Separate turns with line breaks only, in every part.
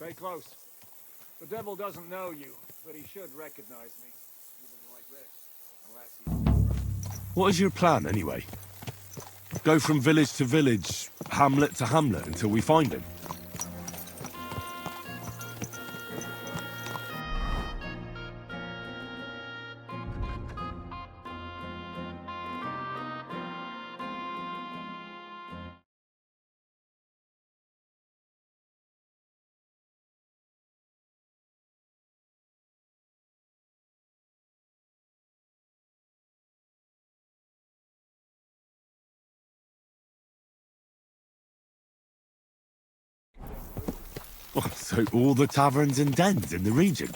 Stay close. The devil doesn't know you, but he should recognize me, even like this. Unless he's...
What is your plan, anyway? Go from village to village, hamlet to hamlet, until we find him? So all the taverns and dens in the region?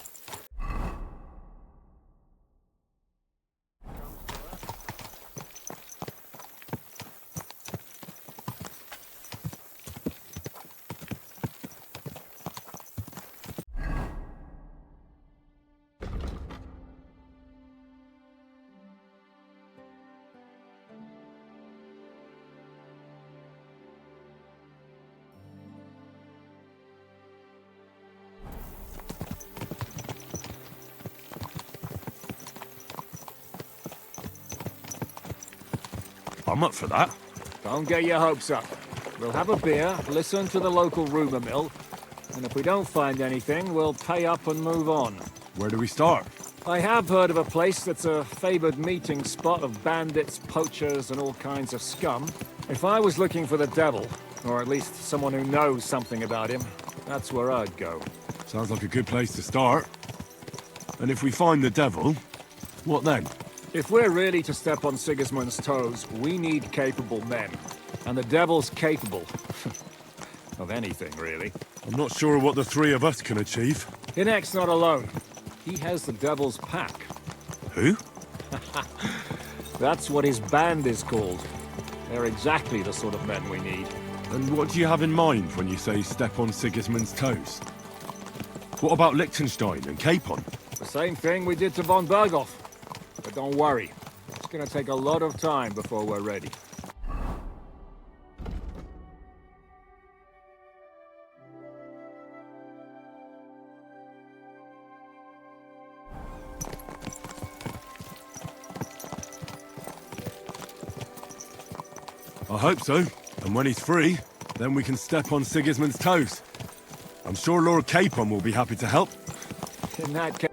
I'm up for that.
Don't get your hopes up. We'll have a beer, listen to the local rumor mill, and if we don't find anything, we'll pay up and move on.
Where do we start?
I have heard of a place that's a favored meeting spot of bandits, poachers, and all kinds of scum. If I was looking for the devil, or at least someone who knows something about him, that's where I'd go.
Sounds like a good place to start. And if we find the devil, what then?
If we're really to step on Sigismund's toes, we need capable men. And the devil's capable. of anything, really.
I'm not sure what the three of us can achieve.
Inek's not alone. He has the devil's pack.
Who?
That's what his band is called. They're exactly the sort of men we need.
And what do you have in mind when you say step on Sigismund's toes? What about Liechtenstein and Capon?
The same thing we did to von Berghoff. But don't worry, it's gonna take a lot of time before we're ready.
I hope so. And when he's free, then we can step on Sigismund's toes. I'm sure Lord Capon will be happy to help.
In that case,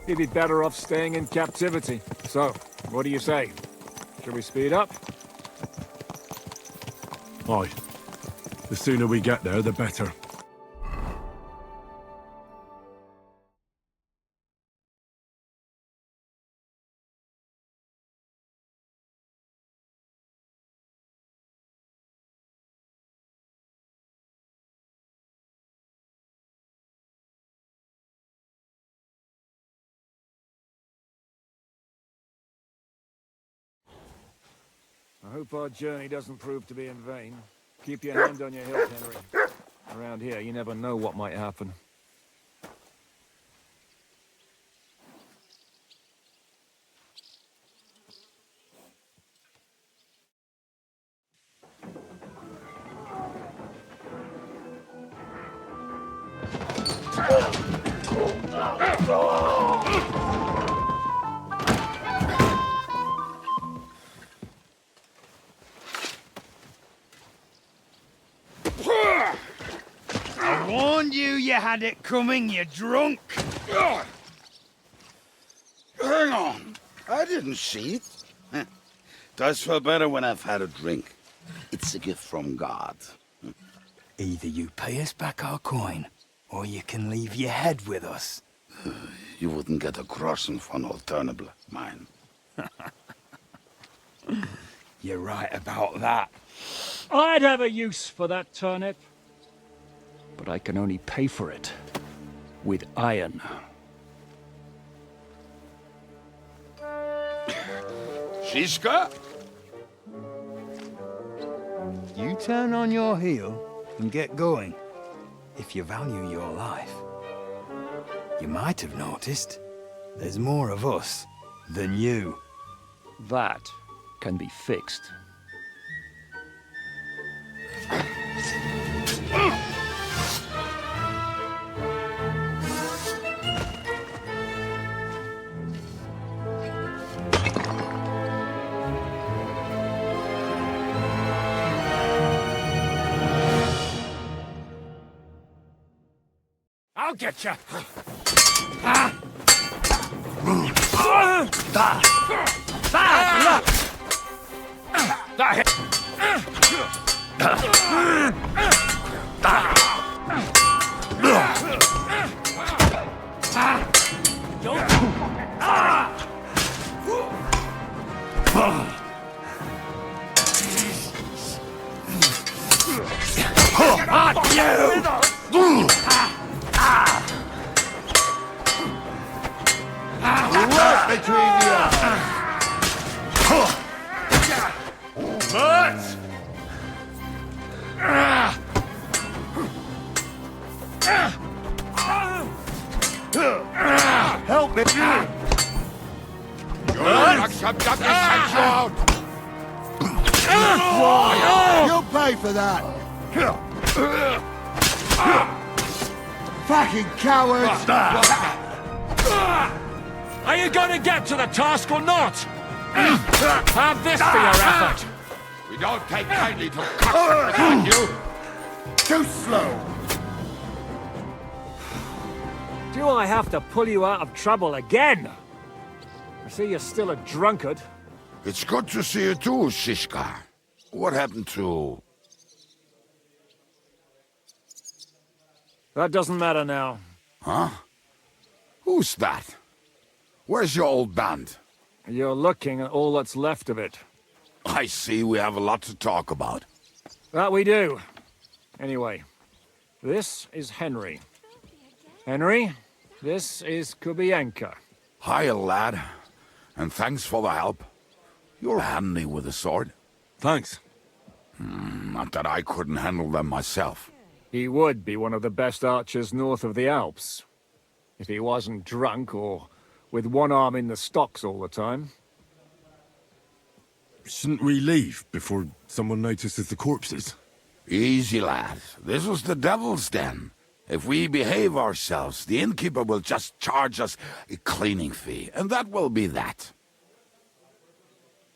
he'd be better off staying in captivity. So, what do you say? Should we speed up?
Aye. The sooner we get there, the better.
I hope our journey doesn't prove to be in vain. Keep your hand on your hilt, Henry. Around here, you never know what might happen.
I warned you you had it coming, you drunk!
Hang on. I didn't see it. Does feel better when I've had a drink. It's a gift from God.
Either you pay us back our coin, or you can leave your head with us.
You wouldn't get a groschen for an alternative, mine.
You're right about that.
I'd have a use for that turnip. But I can only pay for it with iron.
Shiska?
You turn on your heel and get going, if you value your life. You might have noticed, there's more of us than you.
That can be fixed. I'll get you.
Right between the eyes.
Help me! You'll pay for that! Fucking cowards!
Are you going to get to the task or not? Have this for your effort.
We don't take kindly to cocksuckers like you.
Too slow!
Do I have to pull you out of trouble again? I see you're still a drunkard.
It's good to see you too, Shishka. What happened to...
That doesn't matter now.
Huh? Who's that? Where's your old band?
You're looking at all that's left of it.
I see we have a lot to talk about.
That we do. Anyway, this is Henry. Henry, this is Kubienka.
Hiya, lad. And thanks for the help. You're handy with a sword.
Thanks.
Not that I couldn't handle them myself.
He would be one of the best archers north of the Alps. If he wasn't drunk or with one arm in the stocks all the time.
Shouldn't we leave before someone notices the corpses?
Easy, lad. This was the devil's den. If we behave ourselves, the innkeeper will just charge us a cleaning fee, and that will be that.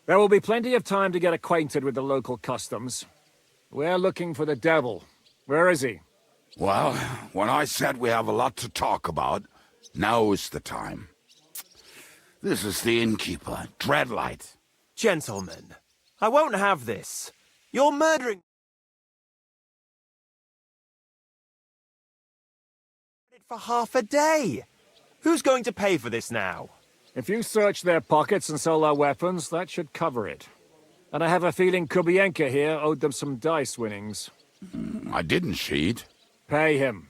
There will be plenty of time to get acquainted with the local customs. We're looking for the devil. Where is he?
Well, when I said we have a lot to talk about, now is the time. This is the innkeeper, Dreadlight.
Gentlemen, I won't have this. You're murdering it for half a day. Who's going to pay for this now?
If you search their pockets and sell their weapons, that should cover it. And I have a feeling Kubienka here owed them some dice winnings.
I didn't cheat.
Pay him.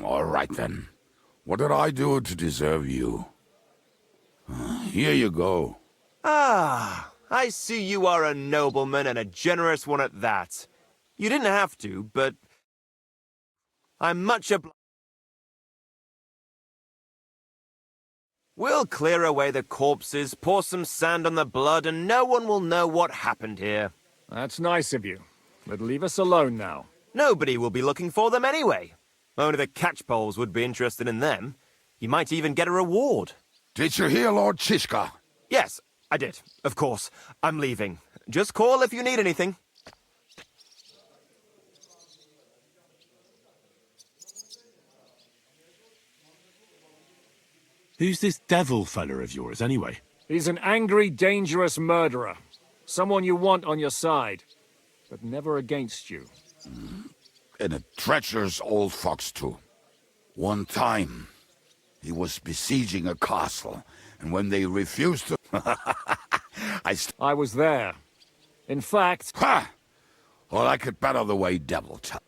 All right, then. What did I do to deserve you? Here you go.
Ah, I see you are a nobleman and a generous one at that. You didn't have to, but I'm much obliged. We'll clear away the corpses, pour some sand on the blood, and no one will know what happened here.
That's nice of you. But leave us alone now.
Nobody will be looking for them anyway. Only the catchpoles would be interested in them. You might even get a reward.
Did you hear Lord Chishka?
Yes, I did. Of course. I'm leaving. Just call if you need anything.
Who's this devil fella of yours, anyway?
He's an angry, dangerous murderer. Someone you want on your side, but never against you.
And a treacherous old fox, too. One time, he was besieging a castle, and when they refused to...
I was there. In fact...
Ha! Well, I could better the way devil tell.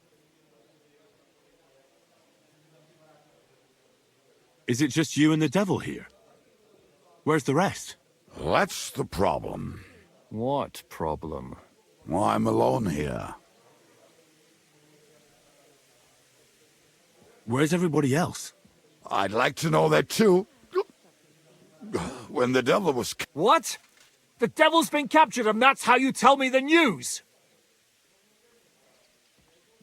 Is it just you and the devil here? Where's the rest?
That's the problem.
What problem?
Well, I'm alone here.
Where's everybody else?
I'd like to know that, too. When the devil was...
What? The devil's been captured and that's how you tell me the news?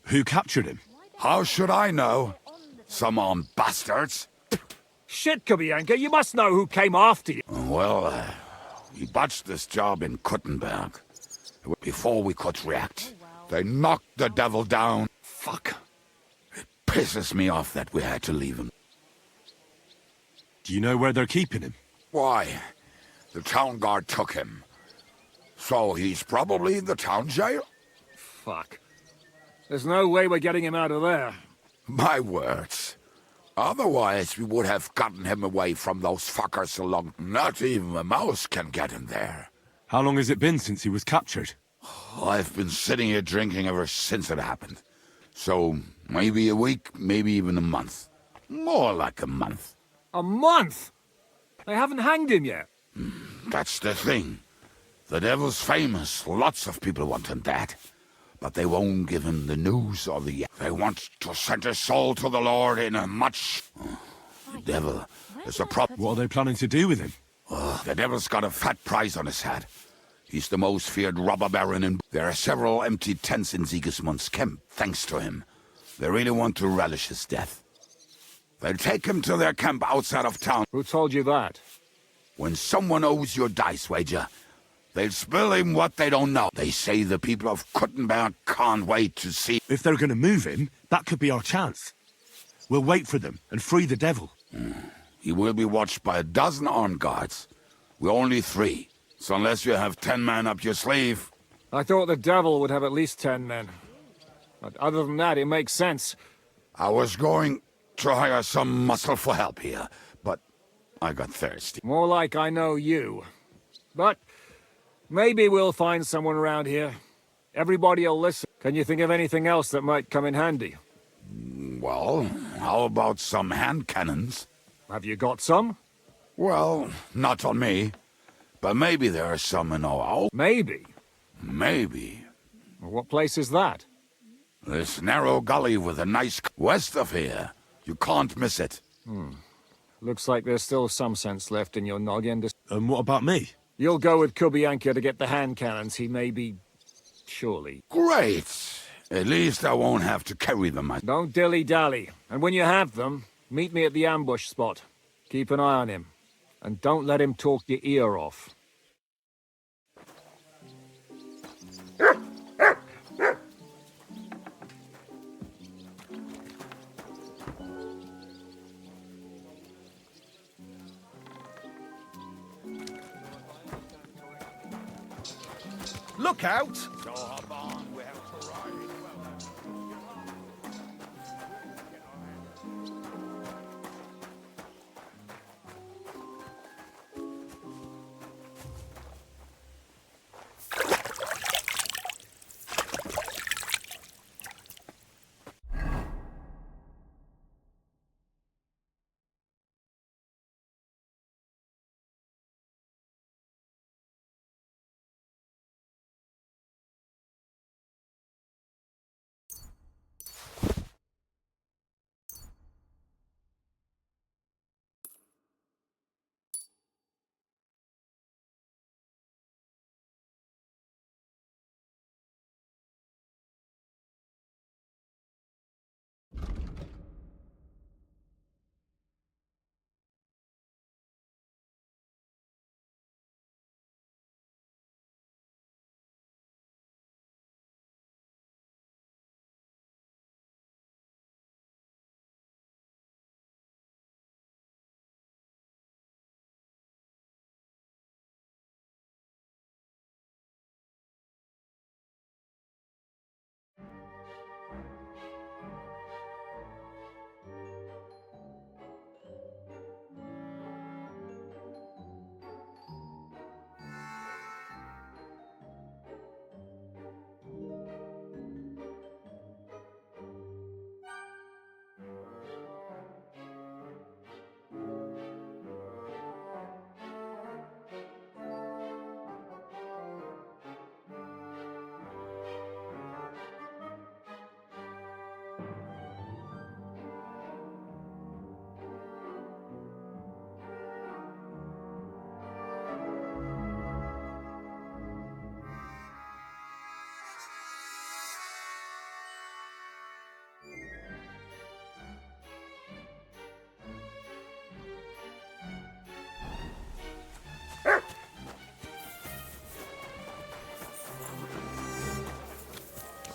Who captured him?
How should I know? Some armed bastards.
Shit, Kubienka, you must know who came after you.
Well, we botched this job in Kuttenberg. Before we could react, they knocked the devil down.
Fuck.
Pisses me off that we had to leave him.
Do you know where they're keeping him?
Why? The town guard took him. So he's probably in the town jail?
Fuck. There's no way we're getting him out of there.
My words. Otherwise, we would have gotten him away from those fuckers along. Not even a mouse can get him there.
How long has it been since he was captured?
I've been sitting here drinking ever since it happened. So, maybe a week, maybe even a month. More like a month.
A month? They haven't hanged him yet.
That's the thing. The devil's famous. Lots of people want him dead. But they won't give him the news or the... They want to send his soul to the Lord in a much... The devil is a problem.
What are they planning to do with him?
The devil's got a fat price on his head. He's the most feared robber baron in... There are several empty tents in Sigismund's camp, thanks to him. They really want to relish his death. They'll take him to their camp outside of town.
Who told you that?
When someone owes your dice wager, they'll spill him what they don't know. They say the people of Kuttenberg can't wait to see...
If they're going to move him, that could be our chance. We'll wait for them and free the devil.
He will be watched by a dozen armed guards. We're only 3. So unless you have 10 men up your sleeve...
I thought the devil would have at least 10 men. But other than that, it makes sense.
I was going to hire some muscle for help here, but I got thirsty.
More like I know you. But maybe we'll find someone around here. Everybody'll listen. Can you think of anything else that might come in handy?
Well, how about some hand cannons?
Have you got some?
Well, not on me. But maybe there are some in our...
Maybe.
Maybe.
Well, what place is that?
This narrow gully with a nice... west of here. You can't miss it.
Looks like there's still some sense left in your noggin.
And what about me?
You'll go with Kubianka to get the hand cannons. He may be... surely.
Great. At least I won't have to carry them.
Don't dilly-dally. And when you have them, meet me at the ambush spot. Keep an eye on him. And don't let him talk your ear off.
Look out!
So hop on, we have to ride.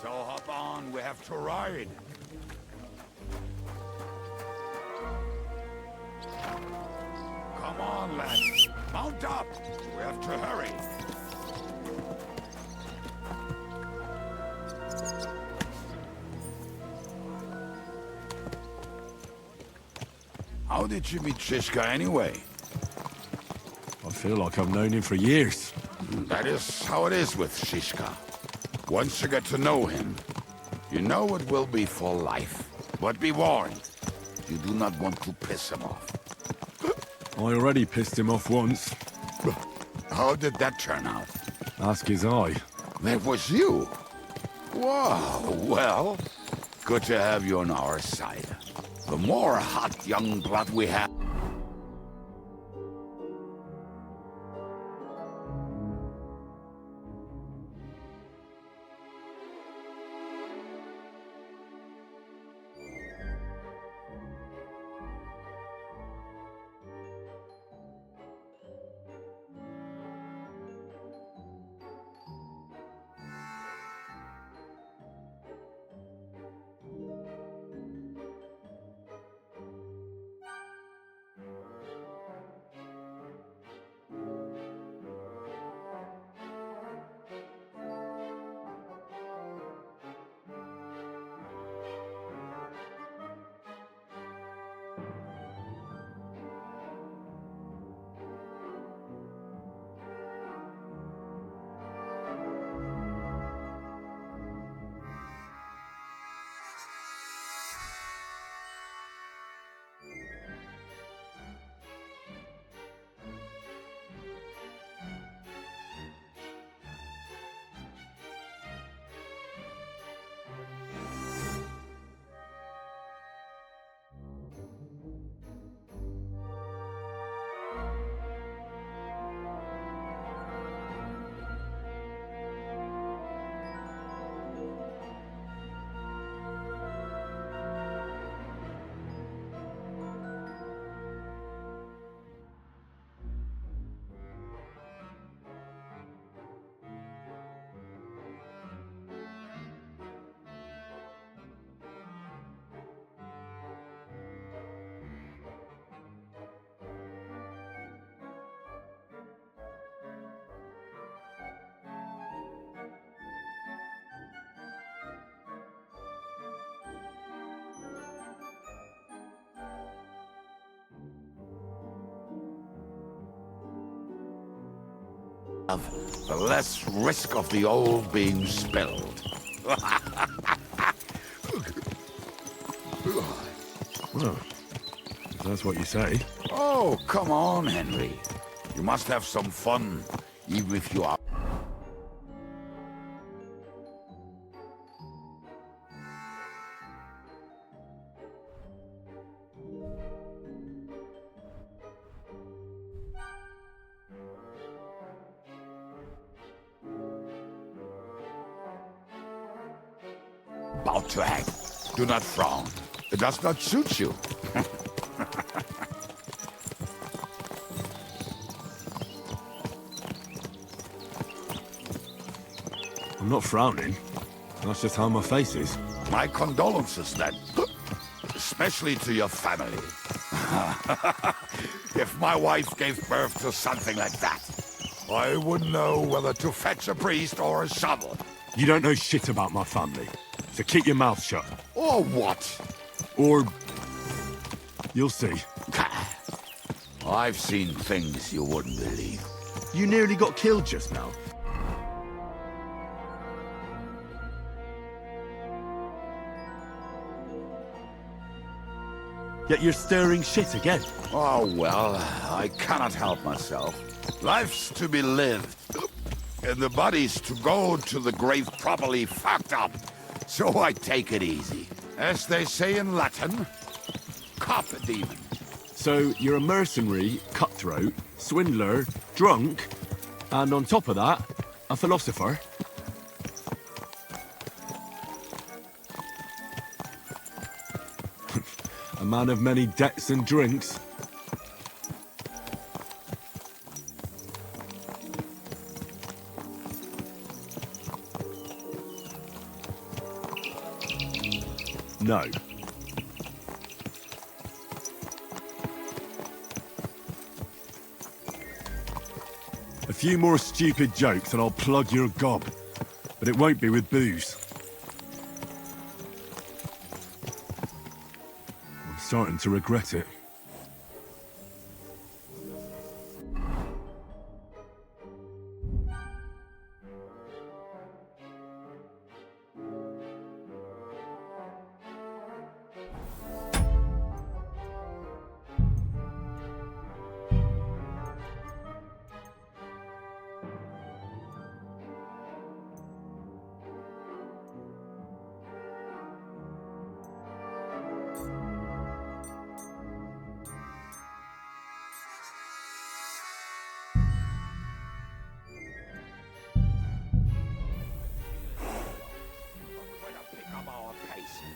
So hop on, we have to ride. lads. Mount up. We have to hurry. How did you meet Shishka anyway?
I feel like I've known him for years.
That is how it is with Shishka. Once you get to know him, you know it will be for life. But be warned, you do not want to piss him off.
I already pissed him off once.
How did that turn out?
Ask his eye.
That was you? Wow, well, good to have you on our side. The more hot young blood we have... the less risk of the old being spilled.
Well, if that's what you say.
Oh, come on, Henry. You must have some fun, even if you are... about to act. Do not frown. It does not suit you.
I'm not frowning. That's just how my face is.
My condolences, then. Especially to your family. If my wife gave birth to something like that, I wouldn't know whether to fetch a priest or a shovel.
You don't know shit about my family. So keep your mouth shut.
Or what?
Or... you'll see.
I've seen things you wouldn't believe.
You nearly got killed just now. Yet you're stirring shit again.
Oh, well, I cannot help myself. Life's to be lived, and the body's to go to the grave properly fucked up. So I take it easy. As they say in Latin, carpe diem.
So you're a mercenary, cutthroat, swindler, drunk, and on top of that, a philosopher? A man of many debts and drinks. No. few more stupid jokes and I'll plug your gob. But it won't be with booze. I'm starting to regret it.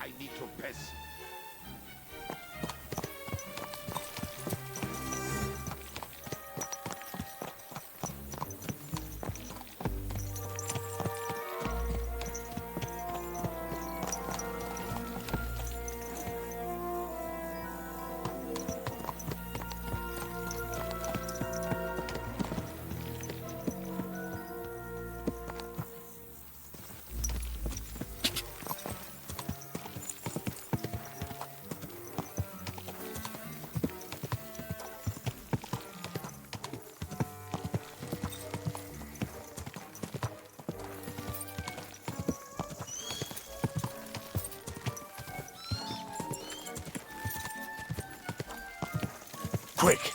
I need to piss.
Quick!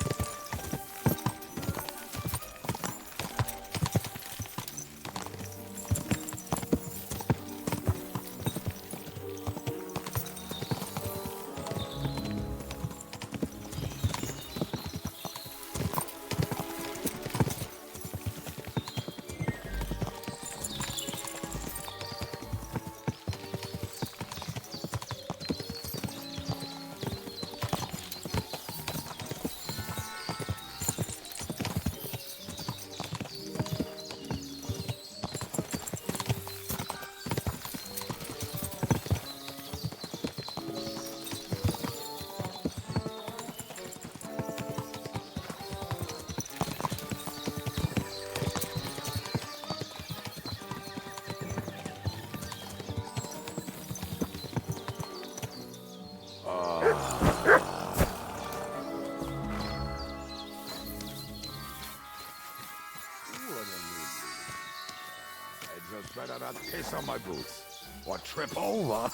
I just better not piss on my boots or trip over.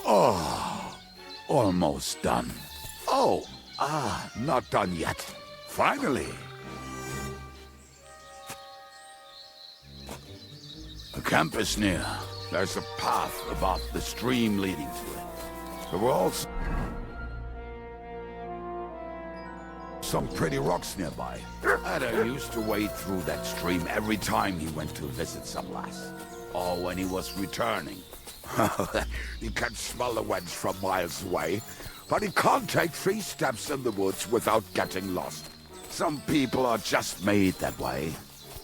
Oh, almost done. Oh, not done yet. Finally. The camp is near. There's a path above the stream leading to it. There were also some pretty rocks nearby. Ada used to wade through that stream every time he went to visit some lass. Or when he was returning. He can smell the wench from miles away, but he can't take 3 steps in the woods without getting lost. Some people are just made that way.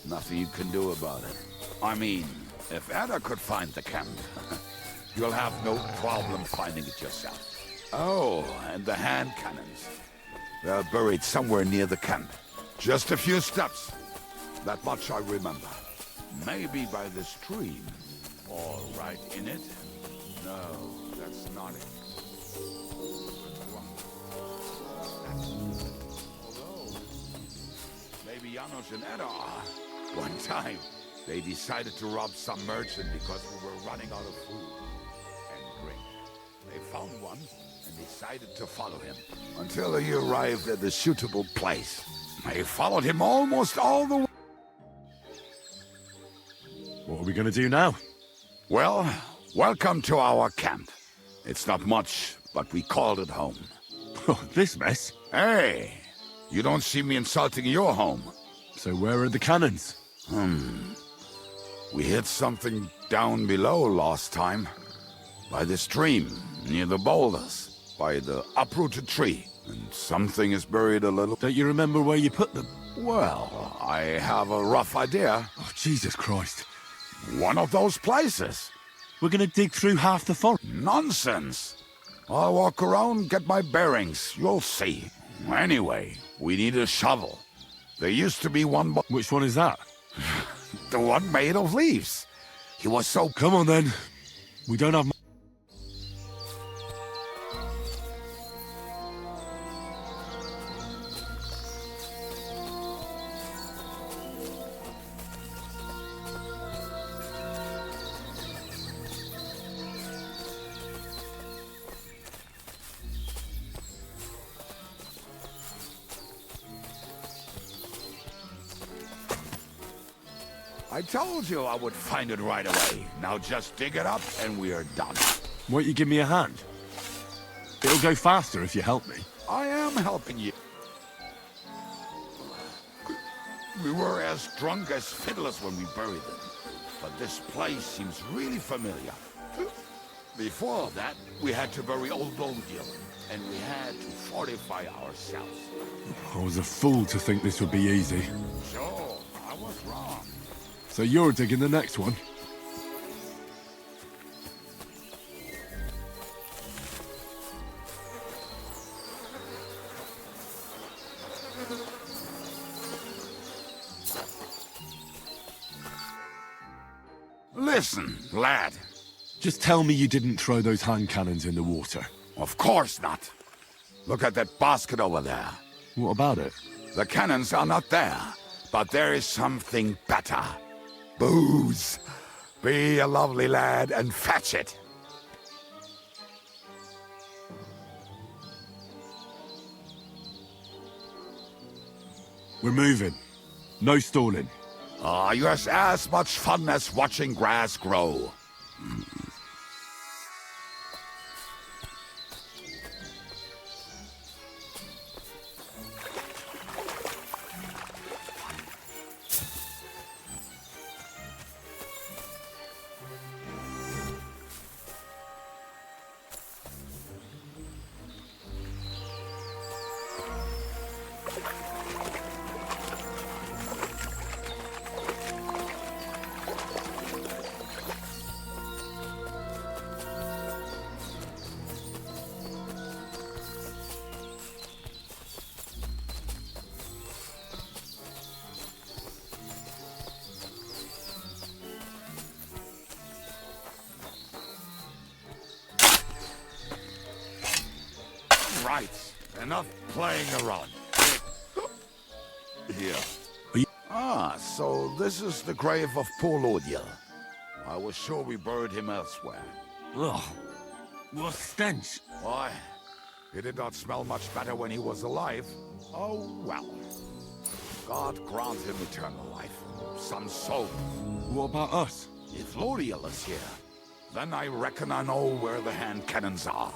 Nothing you can do about it. I mean, if Ada could find the camp, you'll have no problem finding it yourself. Oh, and the hand cannons. They're buried somewhere near the camp. Just a few steps. That much I remember. Maybe by the stream. Or right in it? No, that's not it. Although, maybe Janos and Edda are. One time, they decided to rob some merchant because we were running out of food and drink. They found one and decided to follow him until he arrived at a suitable place. They followed him almost all the way.
What are we gonna do now?
Well, welcome to our camp. It's not much, but we called it home.
Oh, this mess?
Hey, you don't see me insulting your home.
So where are the cannons?
We hit something down below last time. By the stream, near the boulders, by the uprooted tree. And something is buried a little...
Don't you remember where you put them?
Well, I have a rough idea.
Oh, Jesus Christ.
One of those places.
We're gonna dig through half the forest.
Nonsense. I'll walk around, get my bearings. You'll see. Anyway, we need a shovel. There used to be one, but
Which one is that?
the one made of leaves. He was so...
Come on then. We don't have...
I told you I would find it right away. Now just dig it up and we're done.
Won't you give me a hand? It'll go faster if you help me.
I am helping you. We were as drunk as fiddlers when we buried them. But this place seems really familiar. Before that, we had to bury old Odil, and we had to fortify ourselves.
I was a fool to think this would be easy.
Sure, I was wrong.
So you're digging the next one?
Listen, lad.
Just tell me you didn't throw those hand cannons in the water.
Of course not. Look at that basket over there.
What about it?
The cannons are not there, but there is something better. Booze. Be a lovely lad and fetch it.
We're moving. No stalling.
Ah, you have as much fun as watching grass grow. Right. Enough playing around. Here. Ah, so this is the grave of poor Odil. I was sure we buried him elsewhere.
Ugh. What stench.
Why? He did not smell much better when he was alive. Oh, well. God grant him eternal life. Some soul.
What about us?
If Odil is here, then I reckon I know where the hand cannons are.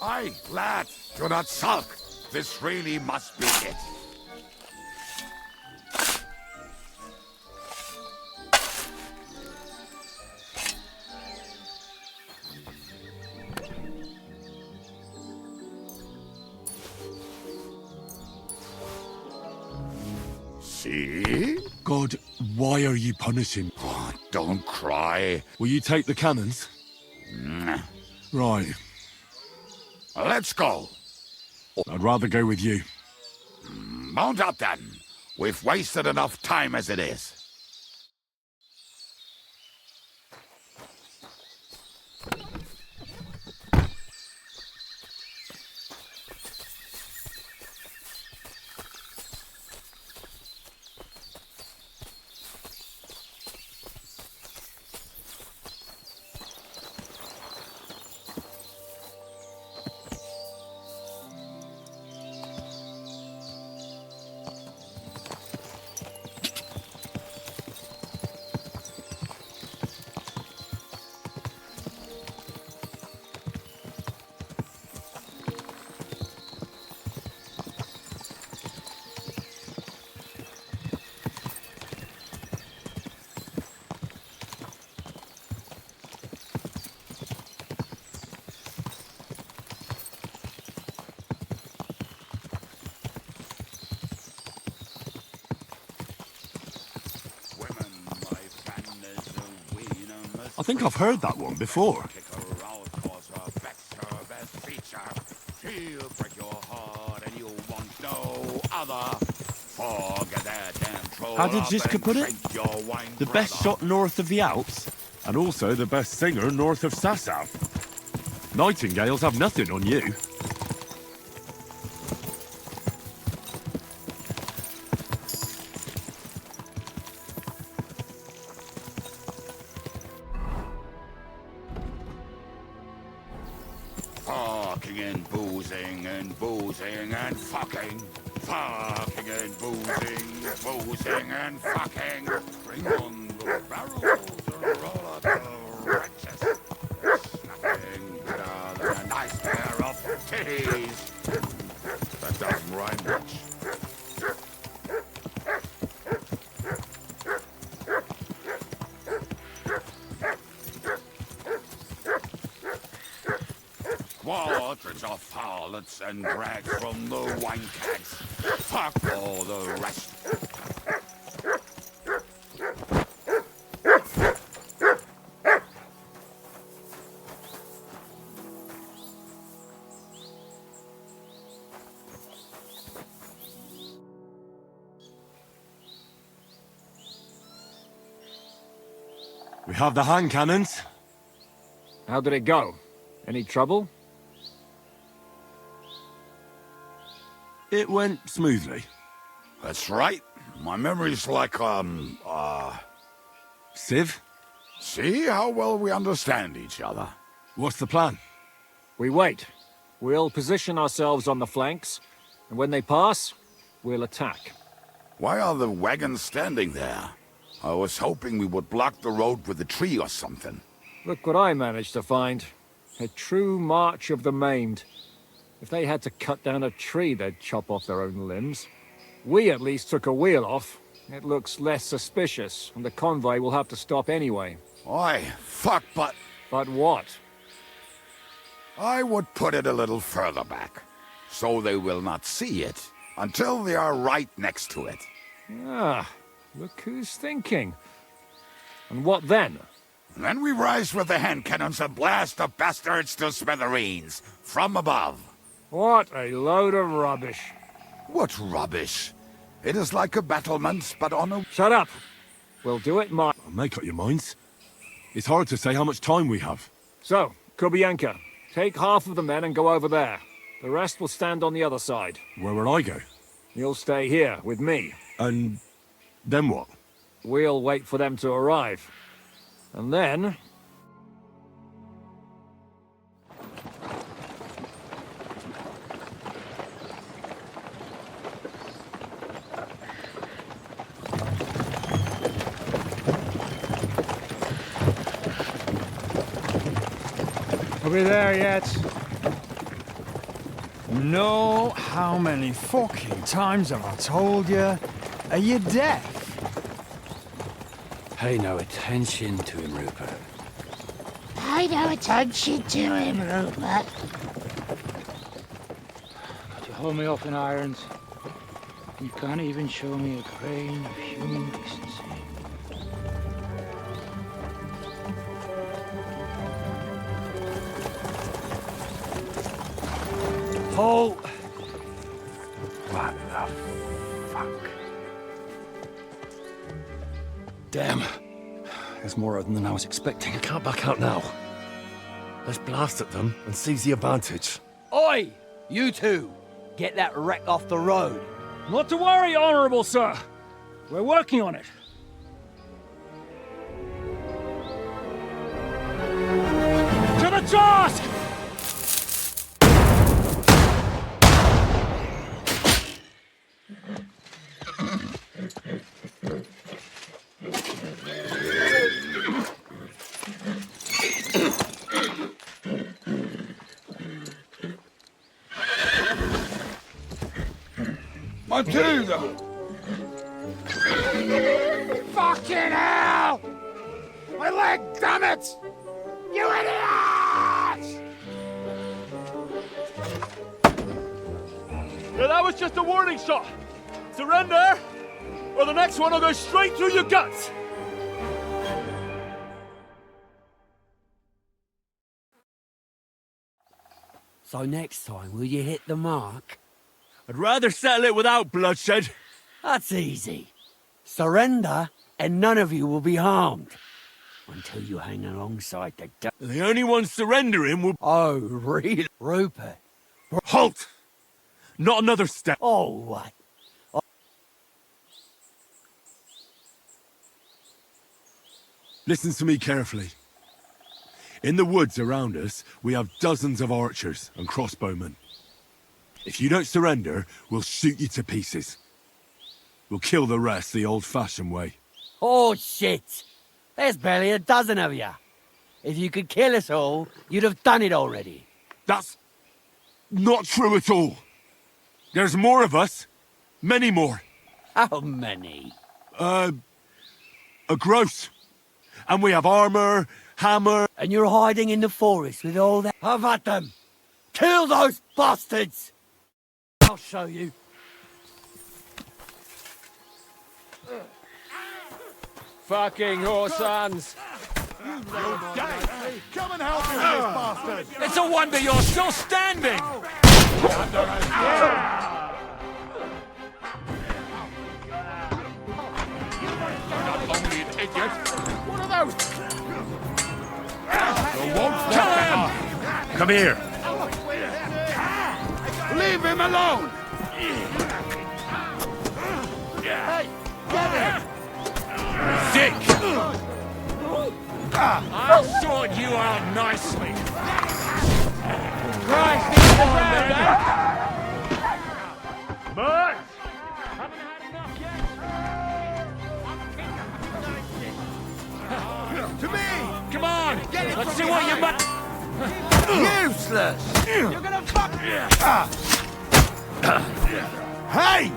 Aye, lad, do not sulk. This really must be it. See?
God, why are you punishing?
Oh, don't cry.
Will you take the cannons? Right.
Let's go.
I'd rather go with you.
Mount up then. We've wasted enough time as it is.
I think I've heard that one before. How did Ziska put it? The best shot north of the Alps, and also the best singer north of Sasau. Nightingales have nothing on you.
Fucking and boozing and boozing and fucking. Fucking and boozing and fucking. Bring on the barrels and roll up the wretches. Nothing better than a nice pair of titties. That doesn't rhyme much. Quarters of harlots and drags from the wine kegs. Fuck all the rest.
We have the hand cannons.
How did it go? Any trouble?
It went smoothly.
That's right. My memory's like,
Civ,
see how well we understand each other.
what's the plan?
We wait. We'll position ourselves on the flanks, and when they pass, we'll attack.
Why are the wagons standing there? I was hoping we would block the road with a tree or something.
Look what I managed to find. A true march of the maimed. If they had to cut down a tree, they'd chop off their own limbs. We at least took a wheel off. It looks less suspicious, and the convoy will have to stop anyway.
Oi, fuck, but
But what?
I would put it a little further back, so they will not see it until they are right next to it.
Ah, look who's thinking. And what then?
Then we rise with the hand cannons and blast the bastards to smithereens from above.
What a load of rubbish.
What rubbish! It is like a battlement, but on a...
Shut up! We'll do it
Make up your minds. It's hard to say how much time we have.
So, Kubianka, take half of the men and go over there. The rest will stand on the other side.
Where will I go?
You'll stay here with me.
And then what?
We'll wait for them to arrive. And then...
Are we there yet? No, how many fucking times have I told you? Are you deaf?
Pay no attention to him, Rupert.
Pay no attention to him, Rupert.
Could you hold me up in irons? You can't even show me a grain of human decency.
Halt!
What the fuck?
Damn. There's more of them than I was expecting. I can't back out now. Let's blast at them and seize the advantage.
Oi! You two! Get that wreck off the road.
Not to worry, Honorable Sir. We're working on it. To the task!
Matilda!
Fucking hell! My leg, damn it! You idiots!
Yeah, that was just a warning shot. Surrender, or the next one will go straight through your guts.
So next time, will you hit the mark?
I'd rather settle it without bloodshed.
That's easy. Surrender, and none of you will be harmed. Until you hang alongside the...
The only one surrendering will...
Oh, really? Rupert.
Halt! Not another step.
Oh, what?
Listen to me carefully. In the woods around us, we have dozens of archers and crossbowmen. If you don't surrender, we'll shoot you to pieces. We'll kill the rest the old-fashioned way.
Oh, shit! There's barely a dozen of you. If you could kill us all, you'd have done it already.
That's not true at all. There's more of us. Many more.
How many?
A gross. And we have armor, hammer...
And you're hiding in the forest with all that... Have at them! Kill those bastards! I'll show you.
Fucking horse-hands.
Come and help me with this bastard!
It's a wonder you're still standing! What are those?
Come here.
Leave him alone!
Dick!
I'll sort you out nicely. Christ, he's the ground,
March!
Haven't had enough yet.
To me!
Come on, let's see what you might...
Useless!
You're gonna fuck...
Hey!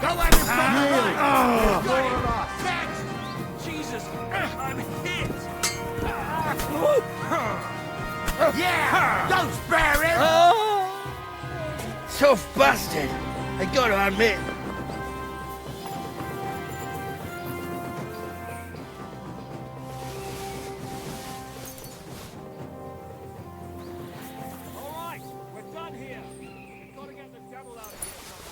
Don't let him back! Jesus, I'm hit!
Yeah! Don't spare him! Tough bastard, I gotta admit.
Alright, we're done here. We've got to get the devil out of here somehow.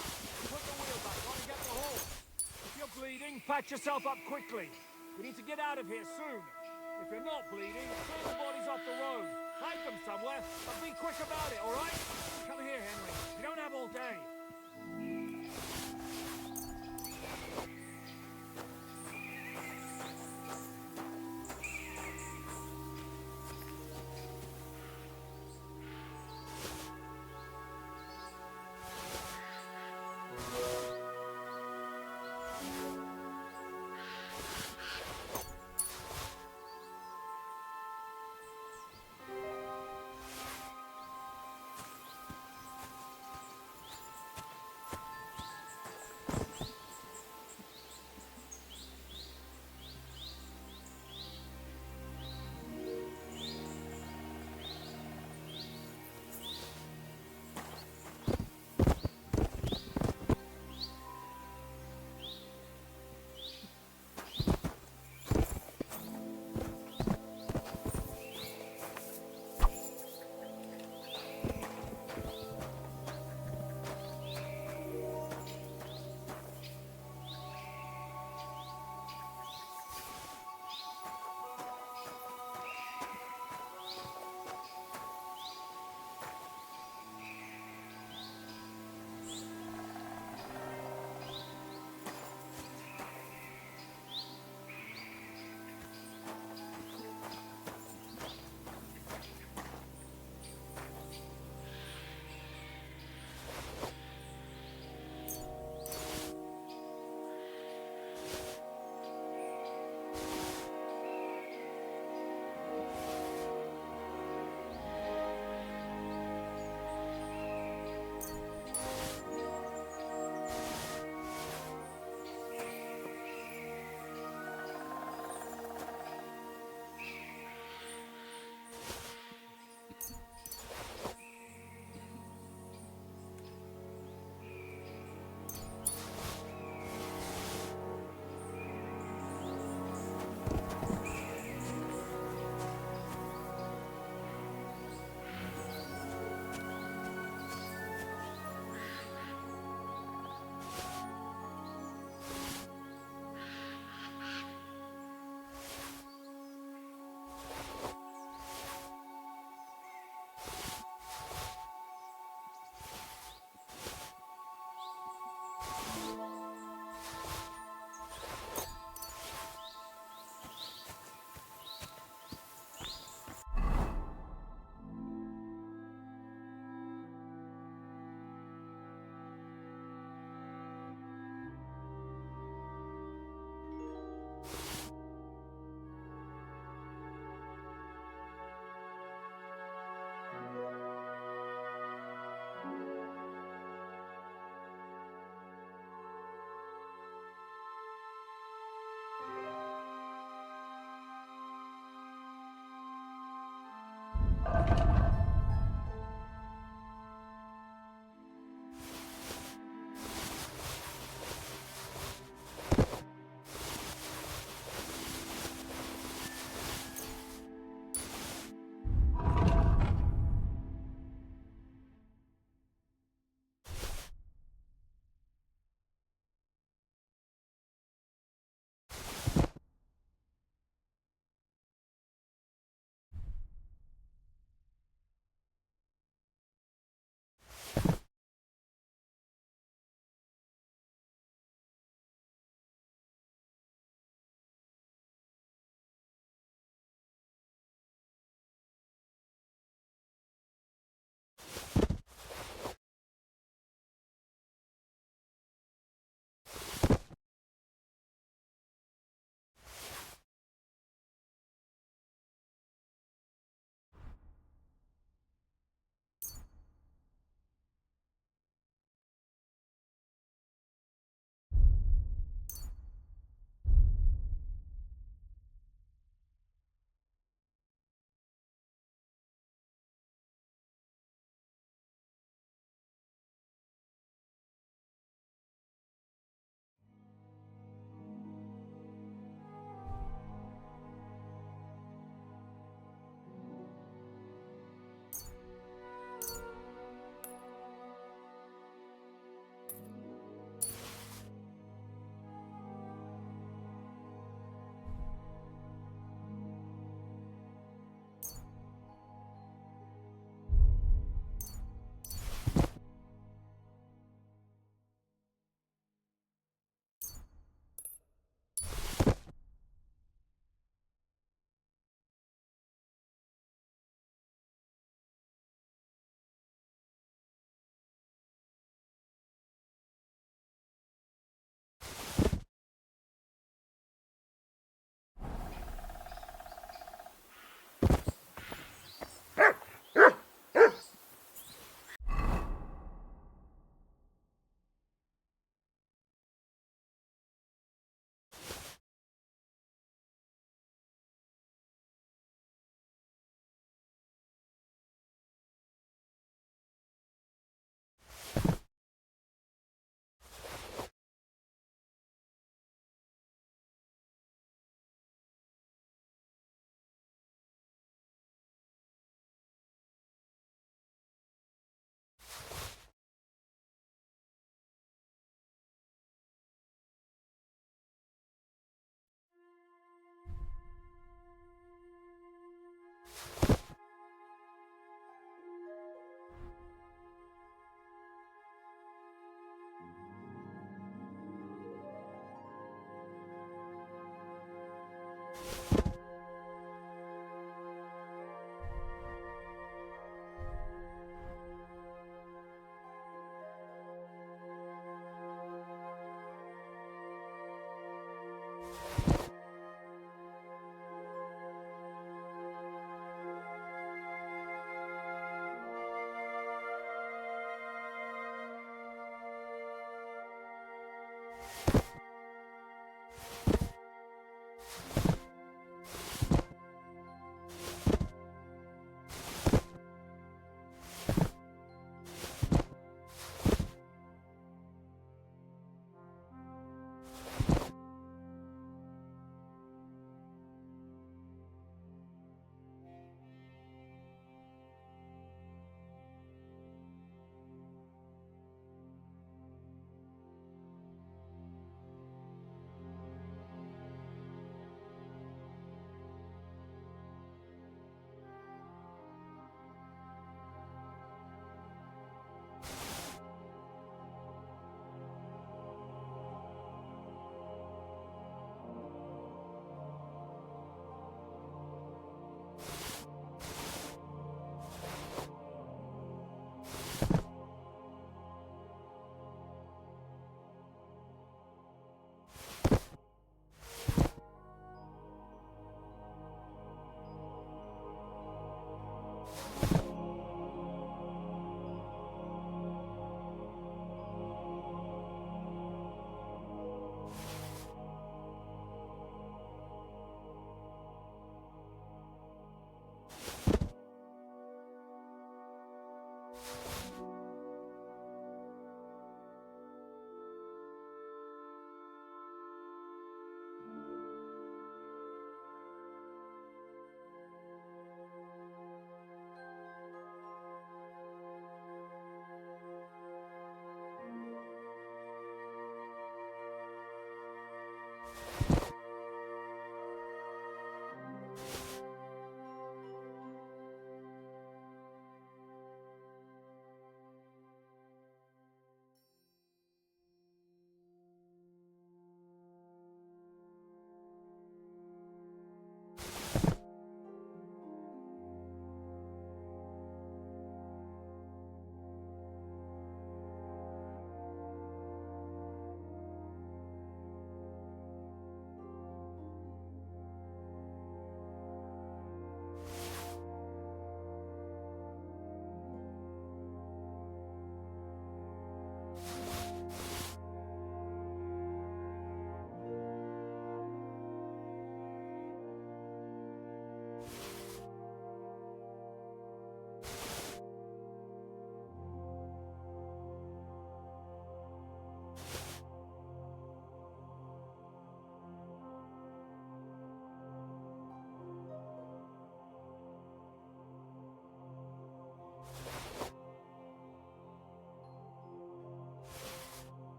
Put the wheel back, got to get the horse. If you're bleeding, patch yourself up quickly. We need to get out of here soon. If you're not bleeding, clear the bodies off the road. Hide them somewhere, but be quick about it, alright? Come here, Henry. We don't have all day.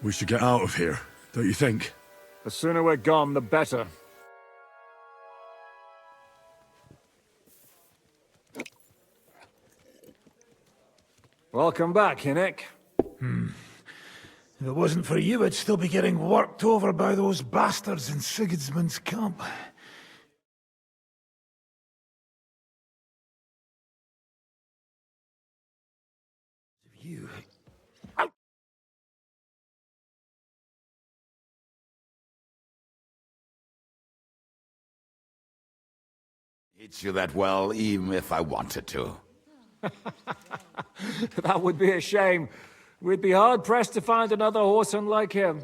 We should get out of here, don't you think?
The sooner we're gone, the better. Welcome back, Hinnick.
If it wasn't for you, I'd still be getting worked over by those bastards in Sigismund's camp. You...
Hits you that well, even if I wanted to.
That would be a shame. We'd be hard-pressed to find another horseman like him.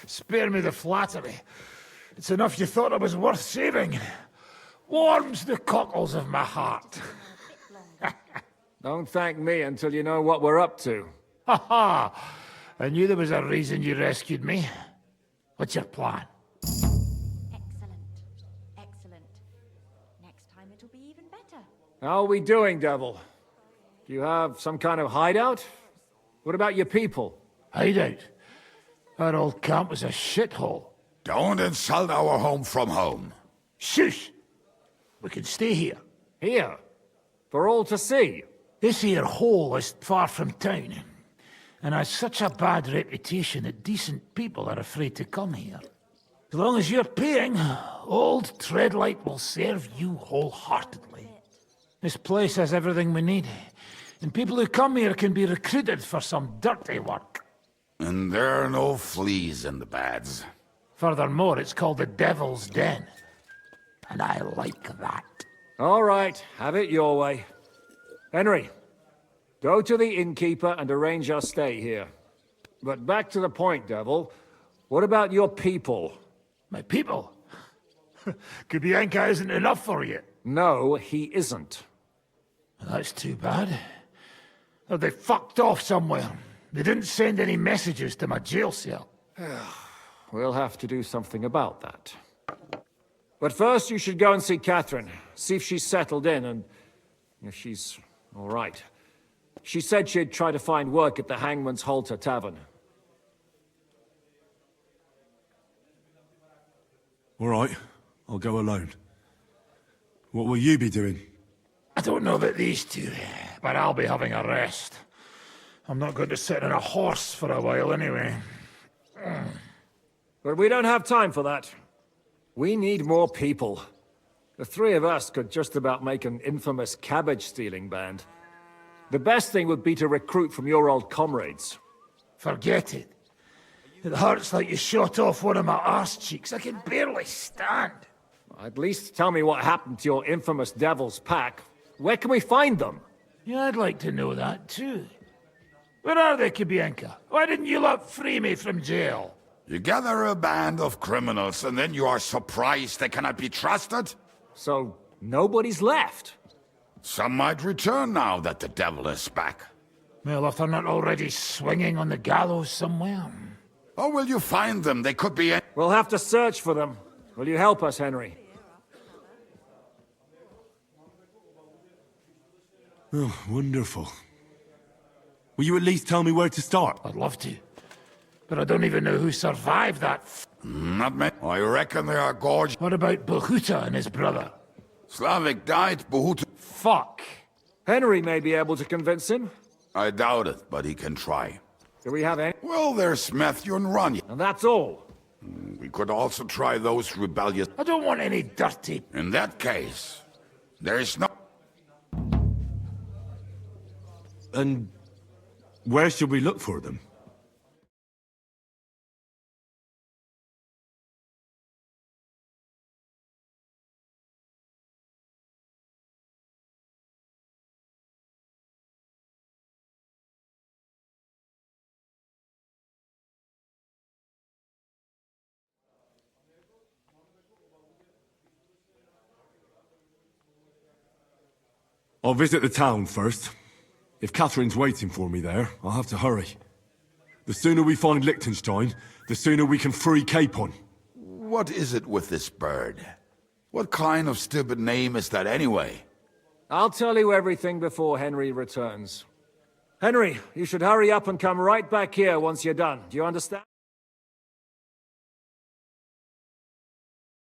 Spare me the flattery. It's enough you thought I was worth saving. Warms the cockles of my heart.
Don't thank me until you know what we're up to.
Ha ha! I knew there was a reason you rescued me. What's your plan?
Excellent. Excellent. Next time it'll be even better.
How are we doing, Devil? Do you have some kind of hideout? What about your people?
Hideout? Our old camp was a shithole.
Don't insult our home from home.
Shush! We can stay here.
Here? For all to see?
This here hole is far from town, and has such a bad reputation that decent people are afraid to come here. As long as you're paying, old Treadlight will serve you wholeheartedly. This place has everything we need, and people who come here can be recruited for some dirty work.
And there are no fleas in the beds.
Furthermore, it's called the Devil's Den, and I like that.
All right, have it your way. Henry, go to the innkeeper and arrange our stay here. But back to the point, Devil. What about your people?
My people? Kubienka isn't enough for you.
No, he isn't.
That's too bad. Oh, they fucked off somewhere. They didn't send any messages to my jail cell.
We'll have to do something about that. But first, you should go and see Catherine. See if she's settled in and if she's all right. She said she'd try to find work at the Hangman's Halter Tavern.
All right, I'll go alone. What will you be doing?
I don't know about these two, but I'll be having a rest. I'm not going to sit on a horse for a while anyway.
But we don't have time for that. We need more people. The three of us could just about make an infamous cabbage-stealing band. The best thing would be to recruit from your old comrades.
Forget it. It hurts like you shot off one of my arse cheeks. I can barely stand.
At least tell me what happened to your infamous Devil's Pack. Where can we find them?
Yeah, I'd like to know that too. Where are they, Kubienka? Why didn't you lot free me from jail?
You gather a band of criminals and then you are surprised they cannot be trusted?
So, nobody's left?
Some might return now that the devil is back.
Well, if they're not already swinging on the gallows somewhere.
How will you find them? They could be...
We'll have to search for them. Will you help us, Henry?
Oh, wonderful. Will you at least tell me where to start?
I'd love to. But I don't even know who survived that.
Not me. I reckon they are gorgeous.
What about Bahuta and his brother?
Slavic died, Bahut.
Fuck.
Henry may be able to convince him.
I doubt it, but he can try.
Do we have any?
Well, there's Matthew and Ronnie.
And that's all.
We could also try those rebellious...
I don't want any dirty...
In that case, there is no...
And where should we look for them? I'll visit the town first. If Catherine's waiting for me there, I'll have to hurry. The sooner we find Liechtenstein, the sooner we can free Capon.
What is it with this bird? What kind of stupid name is that anyway?
I'll tell you everything before Henry returns. Henry, you should hurry up and come right back here once you're done. Do you understand?